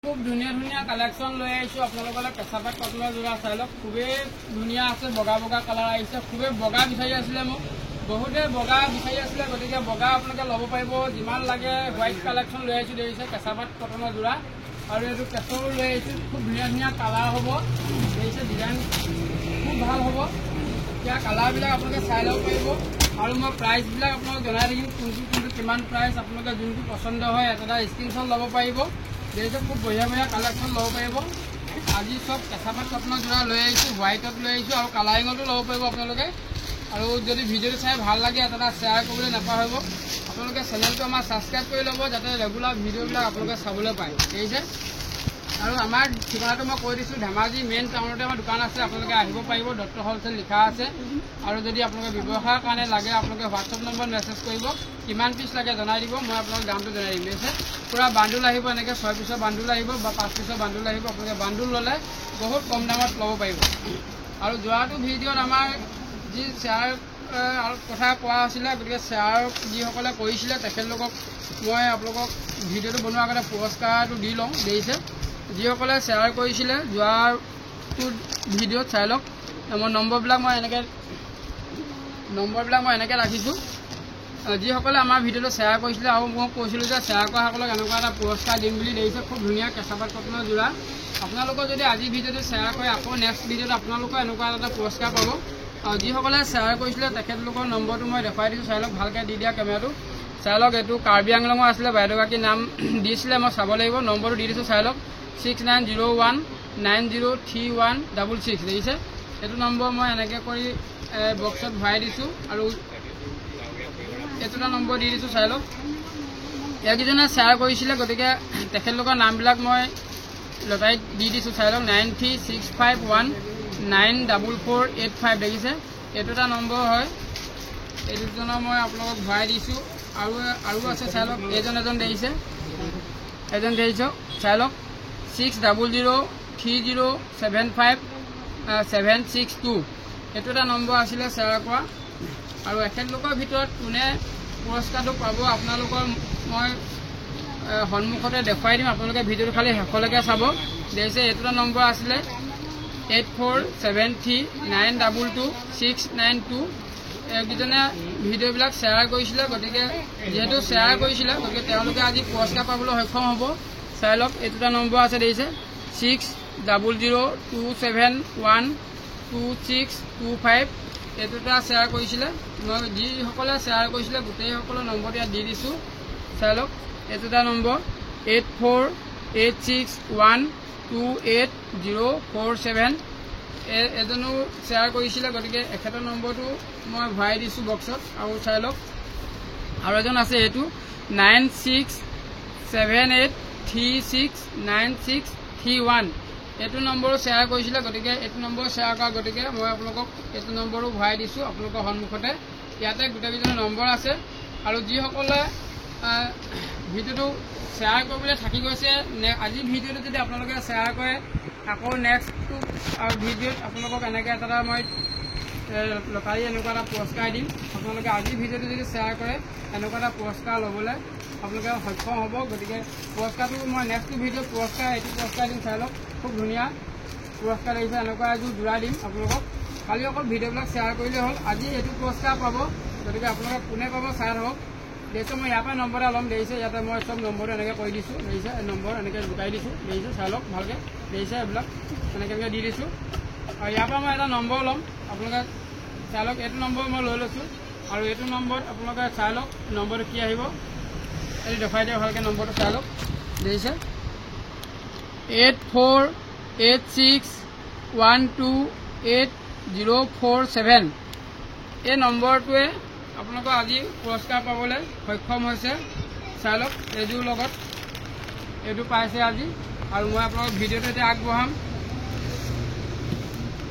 খুব ধুনীয়া ধুনীয়া কালেকশ্যন লৈ আহিছোঁ আপোনালোকলৈ কেঁচাপাত কটনৰ যোৰা চাই লওক খুবেই ধুনীয়া আছে বগা বগা কালাৰ আহিছে খুবেই বগা বিচাৰি আছিলে মোক বহুতে বগা বিচাৰি আছিলে গতিকে বগা আপোনালোকে ল'ব পাৰিব যিমান লাগে হোৱাইট কালেকশ্যন লৈ আহিছোঁ দেখিছে কেঁচাপাত কটনৰ যোৰা আৰু এইটো কেঁচৰো লৈ আহিছোঁ খুব ধুনীয়া ধুনীয়া কালাৰ হ'ব দেখিছে ডিজাইন খুব ভাল হ'ব এতিয়া কালাৰবিলাক আপোনালোকে চাই ল'ব পাৰিব আৰু মই প্ৰাইচবিলাক আপোনালোকক জনাই থাকিম কোনটো কিমান প্ৰাইচ আপোনালোকে যোনটো পচন্দ হয় এটা স্ক্ৰীনশ্বট ল'ব পাৰিব দেখিছে খুব বঢ়িয়া বঢ়িয়া কালেকশ্যন ল'ব পাৰিব আজি চব কেঁচাপাত কটনৰ যোৰা লৈ আহিছোঁ হোৱাইটত লৈ আহিছোঁ আৰু কালাৰিঙতো ল'ব পাৰিব আপোনালোকে আৰু যদি ভিডিঅ'টো চাই ভাল লাগে এটা শ্বেয়াৰ কৰিবলৈ নাপাহৰিব আপোনালোকে চেনেলটো আমাৰ ছাবস্ক্ৰাইব কৰি ল'ব যাতে ৰেগুলাৰ ভিডিঅ'বিলাক আপোনালোকে চাবলৈ পায় দেখিছে আৰু আমাৰ ঠিকনাটো মই কৈ দিছোঁ ধেমাজি মেইন টাউনতে আমাৰ দোকান আছে আপোনালোকে আহিব পাৰিব দত্ত হ'লচেল লিখা আছে আৰু যদি আপোনালোকে ব্যৱসায়ৰ কাৰণে লাগে আপোনালোকে হোৱাটছআপ নম্বৰ মেছেজ কৰিব কিমান পিচ লাগে জনাই দিব মই আপোনালোকক দামটো জনাই দিম দেখিছে পুৰা বাণ্ডুল আহিব এনেকৈ 6 পিছৰ বাণ্ডুল আহিব বা 5 পিছৰ বাণ্ডুল আহিব আপোনালোকে বাণ্ডুল ল'লে বহুত কম দামত ল'ব পাৰিব আৰু যোৱাটো ভিডিঅ'ত আমাৰ যি শ্বেয়াৰ কথা কোৱা হৈছিলে গতিকে শ্বেয়াৰ যিসকলে কৰিছিলে তেখেতলোকক মই আপোনালোকক ভিডিঅ'টো বনোৱাৰ আগতে পুৰস্কাৰটো দি লওঁ দেখিছে যিসকলে শ্বেয়াৰ কৰিছিলে যোৱাটো ভিডিঅ'ত চাই লওক মই নম্বৰবিলাক মই এনেকৈ ৰাখিছোঁ যিসকলে আমাৰ ভিডিঅ'টো শ্বেয়াৰ কৰিছিলে আৰু মই কৈছিলোঁ যে শ্বেয়াৰ কৰাসকলক এনেকুৱা এটা পুৰস্কাৰ দিম বুলি দেখিছে খুব ধুনীয়া কেঁচাপাত কটনৰ যোৰা আপোনালোকৰ যদি আজি ভিডিঅ'টো শ্বেয়াৰ কৰে আকৌ নেক্সট ভিডিঅ'ত আপোনালোকৰ এনেকুৱা এটা পুৰস্কাৰ পাব আৰু যিসকলে শ্বেয়াৰ কৰিছিলে তেখেতলোকৰ নম্বৰটো মই দেখুৱাই দিছোঁ চাই লওক ভালকৈ দি দিয়া কেমেৰাটো চাই লওক এইটো কাৰ্বি আংলঙৰ আছিলে বাইদেউগৰাকীৰ নাম দিছিলে মই চাব লাগিব নম্বৰটো দি দিছোঁ চাই লওক 6901903166 দেখিছে এইটো নম্বৰ মই এনেকৈ কৰি বক্সত ভৰাই দিছোঁ আৰু এইটোটা নম্বৰ দি দিছোঁ চাই লওক এইকেইজনে শ্বেয়াৰ কৰিছিলে গতিকে তেখেতলোকৰ নামবিলাক মই লটাৰীত দি দিছোঁ চাই লওক 9365194485 দেখিছে এইটো এটা নম্বৰ হয় এই দুজনৰ মই আপোনালোকক ভৰাই দিছোঁ আৰু আছে চাই লওক এজন দেখিছে এজন দেখিছোঁ চাই লওক 6003075762 এইটো এটা নম্বৰ আছিলে শ্বেয়াৰ কৰা আৰু এখেতলোকৰ ভিতৰত কোনে পুৰস্কাৰটো পাব আপোনালোকৰ মই সন্মুখতে দেখুৱাই দিম আপোনালোকে ভিডিঅ'টো খালি শেষলৈকে চাব দেখিছে এইটো এটা নম্বৰ আছিলে 8473922692 এইকেইজনে ভিডিঅ'বিলাক শ্বেয়াৰ কৰিছিলে গতিকে যিহেতু শ্বেয়াৰ কৰিছিলে গতিকে তেওঁলোকে আজি পুৰস্কাৰ পাবলৈ সক্ষম হ'ব চাই লওক এইটো এটা নম্বৰ আছে দেখিছে 6002712625 এইটো এটা শ্বেয়াৰ কৰিছিলে মই যিসকলে শ্বেয়াৰ কৰিছিলে গোটেইসকলৰ নম্বৰটো ইয়াত দি দিছোঁ চাই লওক এইটো এটা নম্বৰ 8486128047 এজনো শ্বেয়াৰ কৰিছিলে গতিকে এখেতৰ নম্বৰটো মই ভৰাই দিছোঁ বক্সত আৰু চাই লওক আৰু এজন আছে এইটো 9678369631 এইটো নম্বৰো শ্বেয়াৰ কৰিছিলে গতিকে এইটো নম্বৰ শ্বেয়াৰ কৰা গতিকে মই আপোনালোকক এইটো নম্বৰো ভৰাই দিছোঁ আপোনালোকৰ সন্মুখতে ইয়াতে গোটেইকেইজনৰ নম্বৰ আছে আৰু যিসকলে ভিডিঅ'টো শ্বেয়াৰ কৰিবলৈ থাকি গৈছে আজি ভিডিঅ'টো যদি আপোনালোকে শ্বেয়াৰ কৰে আকৌ নেক্সটটো ভিডিঅ'ত আপোনালোকক এনেকৈ এটা মই লটাৰী এনেকুৱা এটা পুৰস্কাৰ দিম আপোনালোকে আজি ভিডিঅ'টো যদি শ্বেয়াৰ কৰে এনেকুৱা এটা পুৰস্কাৰ ল'বলৈ আপোনালোকে সক্ষম হ'ব গতিকে পুৰস্কাৰটো মই নেক্সটটো ভিডিঅ'ত পুৰস্কাৰ এইটো পুৰস্কাৰ দিম চাই লওক খুব ধুনীয়া পুৰস্কাৰ লাগিছে এনেকুৱা এযোৰ যোৰা দিম আপোনালোকক খালি অকল ভিডিঅ'বিলাক শ্বেয়াৰ কৰিলেই হ'ল আজি এইটো পুৰস্কাৰ পাব গতিকে আপোনালোকে কোনে পাব চাই থাকক দেখিছে মই ইয়াৰ পৰা নম্বৰ এটা ল'ম দেখিছে ইয়াতে মই চব নম্বৰটো এনেকৈ কৰি দিছোঁ দেখিছে নম্বৰ এনেকৈ গোটাই দিছোঁ দেখিছে চাই লওক ভালকৈ দেখিছে এইবিলাক এনেকৈ দি দিছোঁ আৰু ইয়াৰ পৰা মই এটা নম্বৰ ল'ম আপোনালোকে চাই লওক এইটো নম্বৰ মই লৈ লৈছোঁ আৰু এইটো নম্বৰত আপোনালোকে চাই লওক নম্বৰটো কি আহিব এইটো দেখুৱাই দিয়ক ভালকৈ নম্বৰটো চাই লওক দেখিছে 8486128047 এই নম্বৰটোৱে আপোনালোকৰ আজি পুৰস্কাৰ পাবলৈ সক্ষম হৈছে চাই লওক এইযোৰ লগত এইটো পাইছে আজি আৰু মই আপোনালোকক ভিডিঅ'টো এতিয়া আগবঢ়াম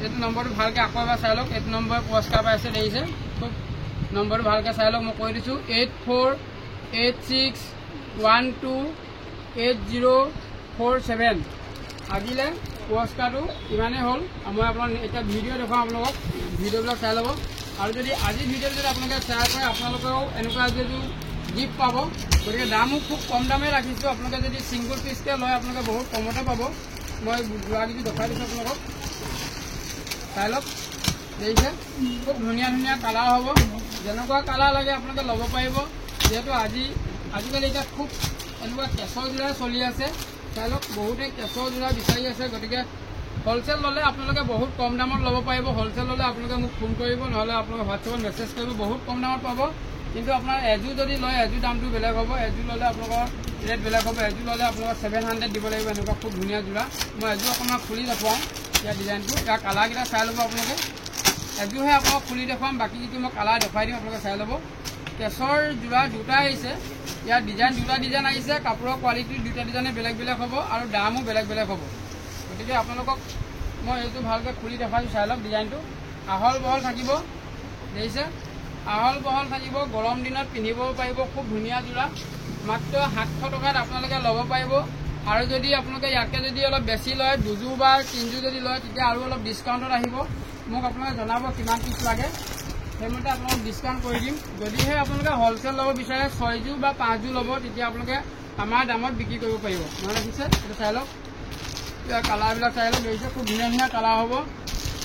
এইটো নম্বৰটো ভালকৈ আকৌ এবাৰ চাই লওক এইটো নম্বৰ পুৰস্কাৰ পাইছে দেখিছে খুব নম্বৰটো ভালকৈ চাই লওক মই কৈ দিছোঁ 8486128047 আজিলৈ পুৰস্কাৰটো ইমানেই হ'ল মই আপোনাক এতিয়া ভিডিঅ' দেখুৱাম আপোনালোকক ভিডিঅ'বিলাক চাই ল'ব আৰু যদি আজি ভিডিঅ'টো যদি আপোনালোকে শ্বেয়াৰ কৰে আপোনালোকেও এনেকুৱা যদি গিফ্ট পাব। গতিকে দামো খুব কম দামে ৰাখিছোঁ। আপোনালোকে যদি ছিংগুল পিচকৈ লয় আপোনালোকে বহুত কমতে পাব। মই যোৰাকেইযোৰ দেখাই দিছোঁ আপোনালোকক, চাই লওক। দেখিছে খুব ধুনীয়া ধুনীয়া কালাৰ হ'ব। যেনেকুৱা কালাৰ লাগে আপোনালোকে ল'ব পাৰিব। যিহেতু আজিকালি এতিয়া খুব এনেকুৱা কেঁচৰ যোৰাই চলি আছে। চাই লওক, বহুতে কেঁচৰ যোৰা বিচাৰি আছে। গতিকে হ'লচেল ল'লে আপোনালোকে বহুত কম দামত ল'ব পাৰিব। হ'লচেল ল'লে আপোনালোকে মোক ফোন কৰিব, নহ'লে আপোনালোকে হোৱাটছএপত মেছেজ কৰিব, বহুত কম দামত পাব। কিন্তু আপোনাৰ এযোৰ যদি লয় এযোৰ দামটো বেলেগ হ'ব। এযোৰ ল'লে আপোনালোকৰ ৰেট বেলেগ হ'ব। এযোৰ ল'লে আপোনালোকৰ 700 দিব লাগিব। এনেকুৱা খুব ধুনীয়া যোৰা। মই এযোৰ অকণমান খুলি দেখুৱাম ইয়াৰ ডিজাইনটো। ইয়াৰ কালাৰকেইটা চাই ল'ব আপোনালোকে। এযোৰহে আপোনাক খুলি দেখুৱাম, বাকী যিটো মই কালাৰ দেখুৱাই দিম আপোনালোকে চাই ল'ব। কেঁচৰ যোৰা দুটা আহিছে। ইয়াৰ ডিজাইন দুটা ডিজাইন আহিছে। কাপোৰৰ কোৱালিটি দুটা ডিজাইনে বেলেগ বেলেগ হ'ব আৰু দামো বেলেগ বেলেগ হ'ব। গতিকে আপোনালোকক মই এইটো ভালকৈ খুলি দেখাইছোঁ, চাই লওক ডিজাইনটো। আহল বহল থাকিব, দেখিছে আহল বহল থাকিব। গৰম দিনত পিন্ধিব পাৰিব। খুব ধুনীয়া যোৰা। মাত্ৰ 700 টকাত আপোনালোকে ল'ব পাৰিব। আৰু যদি আপোনালোকে ইয়াতকৈ যদি অলপ বেছি লয়, দুযোৰ বা তিনিযোৰ যদি লয়, তেতিয়া আৰু অলপ ডিছকাউণ্টত আহিব। মোক আপোনালোকে জনাব কিমান পিচ লাগে, সেইমতে আপোনালোকক ডিছকাউণ্ট কৰি দিম। যদিহে আপোনালোকে হ'লচেল ল'ব বিচাৰে 6যোৰ বা 5যোৰ ল'ব, তেতিয়া আপোনালোকে আমাৰ দামত বিক্ৰী কৰিব পাৰিব। নহয় দেখিছে, এইটো চাই লওক। কালাৰবিলাক চাই লওক, দেখিছে খুব ধুনীয়া ধুনীয়া কালাৰ হ'ব।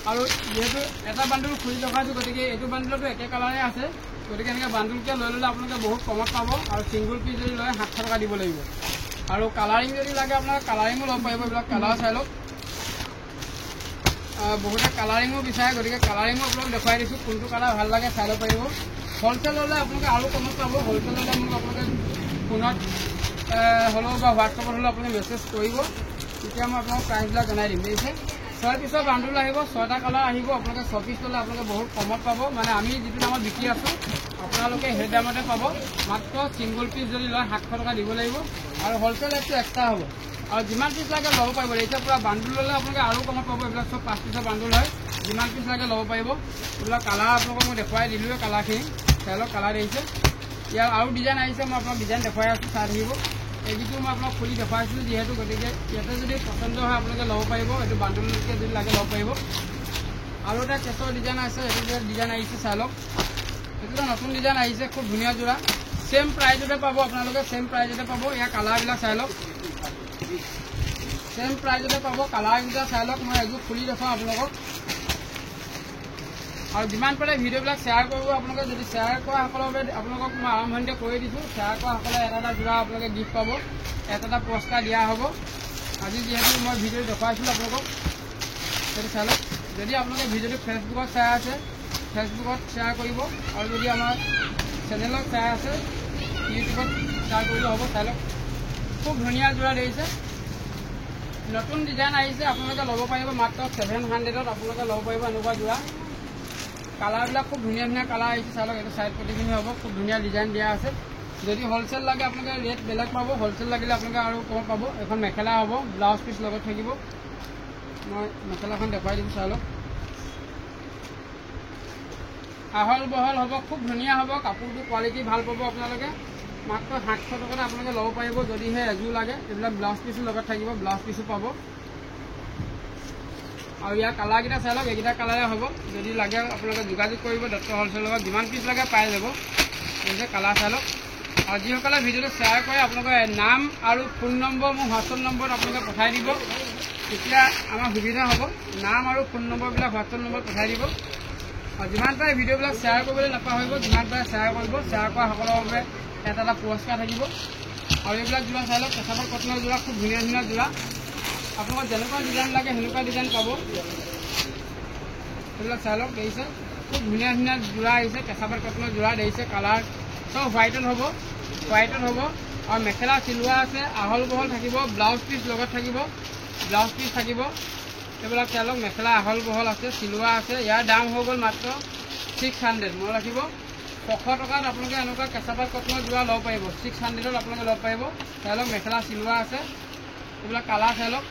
আৰু যিহেতু এটা বান্দুল খুলি দেখাইছোঁ, গতিকে এইটো বান্দুলতো একে কালাৰে আছে। গতিকে এনেকৈ বান্দুলকৈ লৈ ল'লে আপোনালোকে বহুত কমত পাব। আৰু ছিংগুল পিচ যদি লয় 700 টকা দিব লাগিব। আৰু কালাৰিং যদি লাগে আপোনালোকে কালাৰিঙো ল'ব পাৰিব। এইবিলাক কালাৰ চাই লওক। বহুতে কালাৰিঙো বিচাৰে, গতিকে কালাৰিঙো আপোনালোক দেখুৱাই দিছোঁ। কোনটো কালাৰ ভাল লাগে চাই ল'ব পাৰিব। হ'লচেল ল'লে আপোনালোকে আৰু কমত পাব। হ'লচেল ল'লে মোক আপোনালোকে ফোনত হ'লেও বা হোৱাটছএপত হ'লেও আপোনালোকে মেছেজ কৰিব, তেতিয়া মই আপোনালোকক প্ৰাইচবিলাক জনাই দিম। দেখিছে 6 পিছৰ বান্দুল আহিব, 6টা কালাৰ আহিব। আপোনালোকে 6 পিচ ল'লে আপোনালোকে বহুত কমত পাব। মানে আমি যিটো দামত বিক্ৰী আছোঁ আপোনালোকে সেই দামতে পাব। মাত্ৰ ছিংগুল পিচ যদি লয় 700 টকা দিব লাগিব। আৰু হ'লচেল ৰেটটো এক্সট্ৰা হ'ব। আৰু যিমান পিচ লাগে ল'ব পাৰিব। এতিয়া পূৰা বান্দুল ল'লে আপোনালোকে আৰু কমত পাব। এইবিলাক চব 5 পিছৰ বান্দুল হয়। যিমান পিচ লাগে ল'ব পাৰিব। এইবিলাক কালাৰ আপোনালোকক মই দেখুৱাই দিলোঁৱে কালাৰখিনি। চাই লওক কালাৰ দেখিছে। ইয়াৰ আৰু ডিজাইন আহিছে, মই আপোনাক ডিজাইন দেখুৱাই আছোঁ, চাই থাকিব। এইটো মই আপোনাক খুলি দেখুৱাইছিলোঁ যিহেতু, গতিকে ইয়াতে যদি পচন্দ হয় আপোনালোকে ল'ব পাৰিব। এইটো বান্দুলকৈ যদি লাগে ল'ব পাৰিব। আৰু এটা কেঁচৰ ডিজাইন আছে, এইটো ডিজাইন আহিছে, চাই লওক। এইটো এটা নতুন ডিজাইন আহিছে, খুব ধুনীয়া যোৰা। ছেম প্ৰাইজতে পাব আপোনালোকে, ছেম প্ৰাইজতে পাব। ইয়াৰ কালাৰবিলাক চাই লওক, ছেম প্ৰাইজতে পাব। কালাৰকেইটা চাই লওক। মই এযোৰ খুলি দেখুৱাওঁ আপোনালোকক। আৰু যিমান পাৰে ভিডিঅ'বিলাক শ্বেয়াৰ কৰিব আপোনালোকে। যদি শ্বেয়াৰ কৰা সকলৰ বাবে আপোনালোকক মই আৰম্ভণিতে কৈ দিছোঁ, শ্বেয়াৰ কৰা সকলে এটা এটা যোৰা আপোনালোকে গিফ্ট পাব, এটা এটা পুৰস্কাৰ দিয়া হ'ব। আজি যিহেতু মই ভিডিঅ' দেখুৱাইছিলোঁ আপোনালোকক, সেইটো চাই লওক। যদি আপোনালোকে ভিডিঅ'টো ফেচবুকত চাই আছে, ফেচবুকত শ্বেয়াৰ কৰিব। আৰু যদি আমাৰ চেনেলত চাই আছে, ইউটিউবত শ্বেয়াৰ কৰিলে হ'ব। চাই লওক খুব ধুনীয়া যোৰা দেখিছে। নতুন ডিজাইন আহিছে, আপোনালোকে ল'ব পাৰিব। মাত্ৰ 700ত আপোনালোকে ল'ব পাৰিব এনেকুৱা যোৰা। কালাৰবিলাক খুব ধুনীয়া ধুনীয়া কালাৰ আহিছে, চাই লওক। এইটো চাইড পটিখিনি হ'ব, খুব ধুনীয়া ডিজাইন দিয়া আছে। যদি হ'লচেল লাগে আপোনালোকে ৰেট বেলেগ পাব। হ'লচেল লাগিলে আপোনালোকে আৰু কম পাব। এখন মেখেলা হ'ব, ব্লাউজ পিচ লগত থাকিব। মই মেখেলাখন দেখুৱাই দিম, চাই লওক। আহল বহল হ'ব, খুব ধুনীয়া হ'ব। কাপোৰটো কোৱালিটি ভাল পাব আপোনালোকে। মাত্ৰ 700 টকাতে আপোনালোকে ল'ব পাৰিব। যদিহে এযোৰ লাগে, এইবিলাক ব্লাউজ পিচো লগত থাকিব, ব্লাউজ পিচো পাব। আৰু ইয়াৰ কালাৰকেইটা চাই লওক, এইকেইটা কালাৰে হ'ব। যদি লাগে আপোনালোকে যোগাযোগ কৰিব দত্ত হ'লচেলৰ লগত। যিমান পিচ লাগে পাই যাব। এই কালাৰ চাই লওক। আৰু যিসকলে ভিডিঅ'টো শ্বেয়াৰ কৰে আপোনালোকে নাম আৰু ফোন নম্বৰ মোৰ হোৱাটছএপ নম্বৰত আপোনালোকে পঠাই দিব, তেতিয়া আমাৰ সুবিধা হ'ব। নাম আৰু ফোন নম্বৰবিলাক হোৱাটছএপ নম্বৰত পঠাই দিব। আৰু যিমান পাৰে ভিডিঅ'বিলাক শ্বেয়াৰ কৰিবলৈ নাপাহৰিব। যিমান পাৰে শ্বেয়াৰ কৰিব। শ্বেয়াৰ কৰা সকলৰ বাবে এটা এটা পুৰস্কাৰ থাকিব। আৰু এইবিলাক যোৰা চাই লওক, কেঁচাপাত কটনৰ যোৰা, খুব ধুনীয়া ধুনীয়া যোৰা। আপোনালোকৰ যেনেকুৱা ডিজাইন লাগে সেনেকুৱা ডিজাইন পাব। এইবিলাক চাই লওক, দেখিছে খুব ধুনীয়া ধুনীয়া যোৰা আহিছে। কেঁচাপাত কটনৰ যোৰা দেখিছে। কালাৰ চব হোৱাইটত হ'ব, হোৱাইটত হ'ব। আৰু মেখেলা চিলোৱা আছে, আহল বহল থাকিব। ব্লাউজ পিচ লগত থাকিব, ব্লাউজ পিচ থাকিব। এইবিলাক চাই লওক, মেখেলা আহল বহল আছে, চিলোৱা আছে। ইয়াৰ দাম হৈ গ'ল মাত্ৰ 600। মই ৰাখিব 600 টকাত আপোনালোকে এনেকুৱা কেঁচাপাত কটনৰ যোৰা ল'ব পাৰিব। 600ত আপোনালোকে ল'ব পাৰিব। চাই লওক, মেখেলা চিলোৱা আছে। এইবিলাক কালাৰ চাই লওক,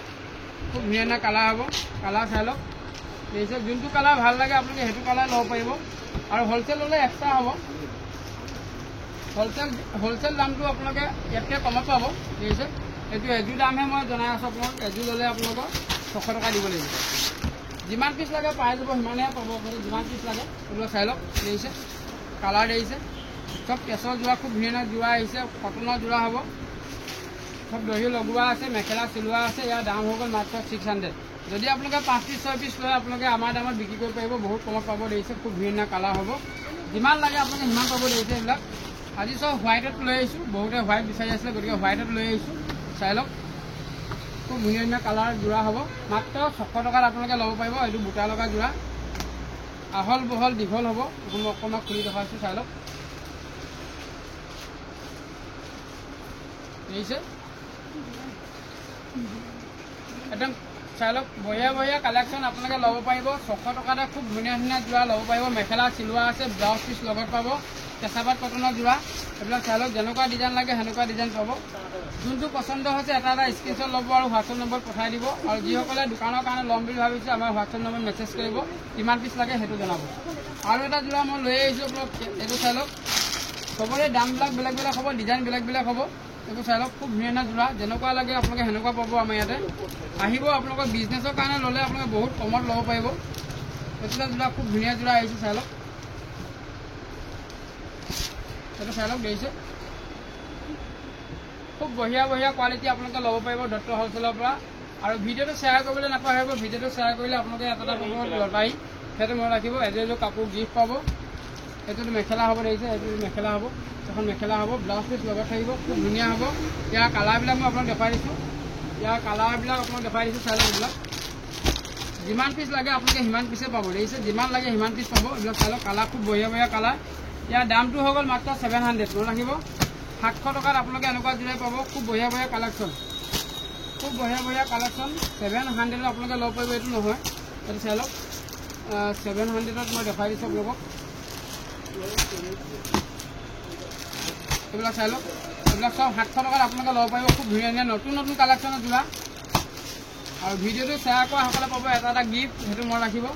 খুব ধুনীয়া ধুনীয়া কালাৰ হ'ব। কালাৰ চাই লওক, দেখিছে। যোনটো কালাৰ ভাল লাগে আপোনালোকে সেইটো কালাৰ ল'ব পাৰিব। আৰু হ'লচেল ল'লে এক্সট্ৰা হ'ব। হ'লচেল দামটো আপোনালোকে ইয়াতকৈ কমত পাব, দেখিছে। এইটো এযোৰ দামহে মই জনাই আছোঁ আপোনাক। এযোৰ ল'লে আপোনালোকৰ 600 টকা দিব লাগিব। যিমান পিচ লাগে পাই যাব, সিমানেহে পাব। যিমান পিচ লাগে এইবিলাক চাই লওক, দেখিছে। কালাৰ দেখিছে, সব কেঁচৰ যোৰা খুব ধুনীয়া যোৰা আহিছে কটনৰ যোৰা হ'ব সব দহি লগোৱা আছে মেখেলা চিলোৱা আছে ইয়াৰ দাম হৈ গ'ল মাত্ৰ 600 যদি আপোনালোকে 5 পিচ 6 পিচ লয় আপোনালোকে আমাৰ দামত বিক্ৰী কৰিব পাৰিব বহুত কমত পাব দেখিছে খুব ধুনীয়া কালাৰ হ'ব যিমান লাগে আপোনালোকে সিমান পাব দেখিছে এইবিলাক আজি সব হোৱাইটত লৈ আহিছোঁ বহুতে হোৱাইট বিচাৰি আছিলে গতিকে হোৱাইটত লৈ আহিছোঁ চাই লওক খুব ধুনীয়া কালাৰ যোৰা হ'ব মাত্ৰ 600 টকাত আপোনালোকে ল'ব পাৰিব এইটো বুটা লগা যোৰা আহল বহল দীঘল হ'ব মই অকণমান খুলি দেখাইছোঁ চাই লওক দেখিছে একদম চাই লওক বঢ়িয়া কালেকশ্যন আপোনালোকে ল'ব পাৰিব 600 টকাতে খুব ধুনীয়া যোৰা ল'ব পাৰিব মেখেলা চিলোৱা আছে ব্লাউজ পিচ লগত পাব কেঁচাপাত কটনৰ যোৰা এইবিলাক চাই লওক যেনেকুৱা ডিজাইন লাগে সেনেকুৱা ডিজাইন পাব যোনটো পচন্দ হৈছে এটা স্ক্ৰীনশ্বট ল'ব আৰু হোৱাটছআপ নম্বৰ পঠাই দিব আৰু যিসকলে দোকানৰ কাৰণে ল'ম বুলি ভাবিছে আমাৰ হোৱাটছআপ নম্বৰ মেছেজ কৰিব কিমান পিচ লাগে সেইটো জনাব আৰু এটা যোৰা মই লৈ আহিছোঁ আপোনাক এইটো চাই লওক চবৰে দামবিলাক বেলেগ বেলেগ হ'ব ডিজাইন বেলেগ বেলেগ হ'ব এইটো চাই লওক খুব ধুনীয়া যোৰা যেনেকুৱা লাগে আপোনালোকে সেনেকুৱা পাব আমাৰ ইয়াতে আহিব আপোনালোকৰ বিজনেছৰ কাৰণে ল'লে আপোনালোকে বহুত কমত ল'ব পাৰিব এইটো যোৰা খুব ধুনীয়া যোৰা আহিছে চাই লওক এইটো চাই লওক দেখিছে খুব বঢ়িয়া কোৱালিটি আপোনালোকে ল'ব পাৰিব দত্ত হ'লচেলৰ পৰা আৰু ভিডিঅ'টো শ্বেয়াৰ কৰিবলৈ নাপাহৰিব ভিডিঅ'টো শ্বেয়াৰ কৰিলে আপোনালোকে এটা পাব লটাৰী সেইটো মনত ৰাখিব এযোৰ কাপোৰ গিফ্ট পাব এইটোতো মেখেলা হ'ব দেখিছে এইটো মেখেলা হ'ব এখন মেখেলা হ'ব ব্লাউজ পিচ লগত থাকিব খুব ধুনীয়া হ'ব ইয়াৰ কালাৰবিলাক মই আপোনাক দেখাই দিছোঁ ইয়াৰ কালাৰবিলাক আপোনাক দেখাই দিছোঁ চাই লওক এইবিলাক যিমান পিচ লাগে আপোনালোকে সিমান পিচে পাব দেখিছে যিমান লাগে সিমান পিচ পাব এইবিলাক চাই লওক কালাৰ খুব বঢ়িয়া কালাৰ ইয়াৰ দামটো হৈ গ'ল মাত্ৰ 700 মনত ৰাখিব 700 টকাত আপোনালোকে এনেকুৱা যোৰাই পাব খুব বঢ়িয়া কালেকশ্যন খুব বঢ়িয়া কালেকশ্যন 700ত আপোনালোকে ল'ব পাৰিব এইটো নহয় এইটো চাই লওক 700ত মই দেখাই দিছোঁ আপোনালোকক এইবিলাক চাই লওক এইবিলাক সব 700 টকাত আপোনালোকে ল'ব পাৰিব খুব ধুনীয়া নতুন কালেকশ্যনৰ যোৰা আৰু ভিডিঅ'টো শ্বেয়াৰ কৰা সকলে পাব এটা গিফ্ট সেইটো মনত ৰাখিব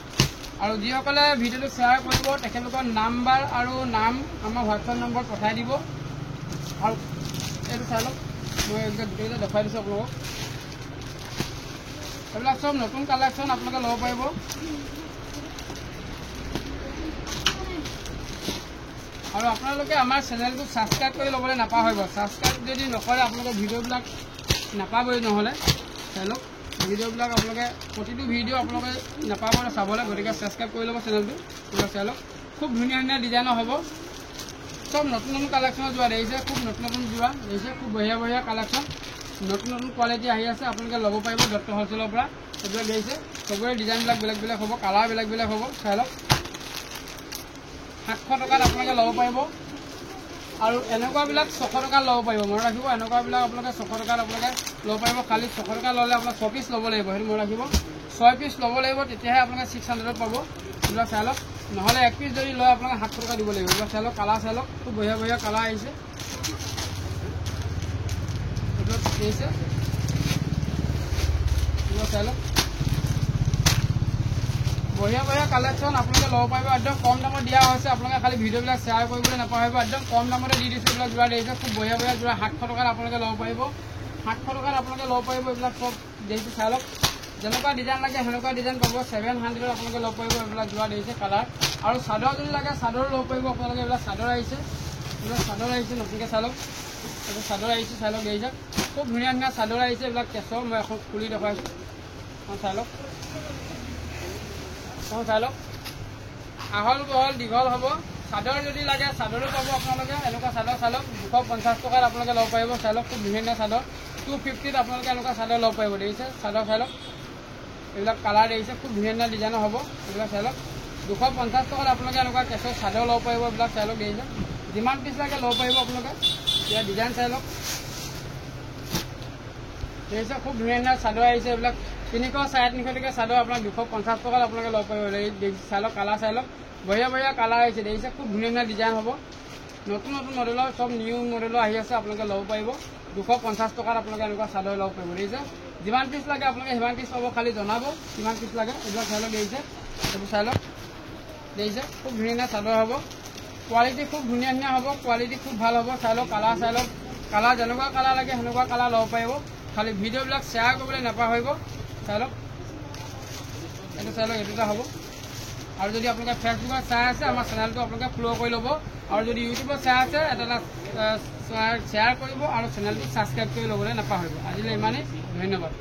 আৰু যিসকলে ভিডিঅ'টো শ্বেয়াৰ কৰিব তেখেতলোকৰ নাম্বাৰ আৰু নাম আমাৰ হোৱাটছআপ নম্বৰ পঠাই দিব আৰু এইটো চাই লওক মই এইবিলাক গোটেইকেইটা দেখাই দিছোঁ আপোনালোকক এইবিলাক সব নতুন কালেকশ্যন আপোনালোকে ল'ব পাৰিব আৰু আপোনালোকে আমাৰ চেনেলটো ছাবস্ক্ৰাইব কৰি ল'বলৈ নাপাহৰিব ছাবস্ক্ৰাইব যদি নকৰে আপোনালোকে ভিডিঅ'বিলাক নাপাবই নহ'লে চাই লওক ভিডিঅ'বিলাক আপোনালোকে প্ৰতিটো ভিডিঅ' আপোনালোকে নাপাব চাবলৈ গতিকে ছাবস্ক্ৰাইব কৰি ল'ব চেনেলটো এইবিলাক চাই লওক খুব ধুনীয়া ডিজাইনৰ হ'ব সব নতুন কালেকশ্যনৰ যোৰা দেখিছে খুব নতুন যোৰা দেখিছে খুব বঢ়িয়া কালেকশ্যন নতুন কোৱালিটি আহি আছে আপোনালোকে ল'ব পাৰিব দত্ত হ'লচেলৰ পৰা এইবিলাক দেখিছে চবৰে ডিজাইনবিলাক বেলেগ হ'ব কালাৰ বেলেগ হ'ব চাই লওক 700 টকাত আপোনালোকে ল'ব পাৰিব আৰু এনেকুৱাবিলাক 600 টকাত ল'ব পাৰিব মনত ৰাখিব এনেকুৱাবিলাক আপোনালোকে 600 টকাত আপোনালোকে ল'ব পাৰিব খালি 600 টকা ল'লে আপোনাক 6 পিচ ল'ব লাগিব সেইটো মনত ৰাখিব 6 পিচ ল'ব লাগিব তেতিয়াহে আপোনালোকে 600ত পাব এইবিলাক চাই লওক নহ'লে 1 পিচ যদি লয় আপোনালোকে 700 টকা দিব লাগিব এইবিলাক চাই লওক কালাৰ চাই লওক খুব বঢ়িয়া কালাৰ আহিছে এইবিলাক দেখিছে এইবিলাক চাই লওক বঢ়িয়া কালেকশ্যন আপোনালোকে ল'ব পাৰিব একদম কম দামত দিয়া হৈছে আপোনালোকে খালি ভিডিঅ'বিলাক শ্বেয়াৰ কৰিবলৈ নাপাহৰিব একদম কম দামতে দি দিছোঁ এইবিলাক যোৰা দেখিছে খুব বঢ়িয়া যোৰা 700 টকাত আপোনালোকে ল'ব পাৰিব 700 টকাত আপোনালোকে ল'ব পাৰিব এইবিলাক সব দেখিছে চাই লওক যেনেকুৱা ডিজাইন লাগে সেনেকুৱা ডিজাইন পাব 700ত আপোনালোকে ল'ব পাৰিব এইবিলাক যোৰা দেখিছে কালাৰ আৰু চাদৰ যদি লাগে চাদৰ ল'ব পাৰিব আপোনালোকে এইবিলাক চাদৰ আহিছে নতুনকৈ চাই লওক এইটো চাদৰ আহিছে চাই লওক দেখিছে খুব ধুনীয়া চাদৰ আহিছে এইবিলাক কেঁচৰ মই এখন খুলি দেখুৱাইছোঁ চাই লওক চাই লওক আহল বহল দীঘল হ'ব চাদৰ যদি লাগে চাদৰো পাব আপোনালোকে এনেকুৱা চাদৰ চাই লওক 250 টকাত আপোনালোকে ল'ব পাৰিব চাই লওক খুব ধুনীয়া চাদৰ 250ত আপোনালোকে এনেকুৱা চাদৰ ল'ব পাৰিব দেখিছে চাদৰ চাই লওক এইবিলাক কালাৰ দেখিছে খুব ধুনীয়া ডিজাইনৰ হ'ব এইবিলাক চাই লওক 250 টকাত আপোনালোকে এনেকুৱা কেঁচৰ চাদৰ ল'ব পাৰিব এইবিলাক চাই লওক দেখিছে যিমান পিচ লাগে ল'ব পাৰিব আপোনালোকে ইয়াৰ ডিজাইন চাই লওক দেখিছে খুব ধুনীয়া চাদৰ আহিছে এইবিলাক 300 350 টকীয়া চাদৰ আপোনাক 250 টকাত আপোনালোকে ল'ব পাৰিব দেখিছে চাই লওক কালাৰ চাই লওক বঢ়িয়া কালাৰ আহিছে দেখিছে খুব ধুনীয়া ডিজাইন হ'ব নতুন মডেলৰ সব নিউ মডেলৰ আহি আছে আপোনালোকে ল'ব পাৰিব 250 টকাত আপোনালোকে এনেকুৱা চাদৰ ল'ব পাৰিব দেখিছে যিমান পিচ লাগে আপোনালোকে সিমান পিচ পাব খালি জনাব কিমান পিচ লাগে এইবিলাক চাই লওক দেখিছে এইবোৰ চাই লওক দেখিছে খুব ধুনীয়া চাদৰ হ'ব কোৱালিটি খুব ধুনীয়া হ'ব কোৱালিটি খুব ভাল হ'ব চাই লওক কালাৰ চাই লওক কালাৰ যেনেকুৱা কালাৰ লাগে সেনেকুৱা কালাৰ ল'ব পাৰিব খালি ভিডিঅ'বিলাক শ্বেয়াৰ কৰিবলৈ নাপাহৰিব চাই লওক এইটো চাই লওক এইটো এটা হ'ব আৰু যদি আপোনালোকে ফেচবুকত চাই আছে আমাৰ চেনেলটো আপোনালোকে ফ'ল' কৰি ল'ব আৰু যদি ইউটিউবত চাই আছে এটা শ্বেয়াৰ কৰিব আৰু চেনেলটো ছাবস্ক্ৰাইব কৰি ল'বলৈ নাপাহৰিব। আজিলৈ ইমানেই, ধন্যবাদ।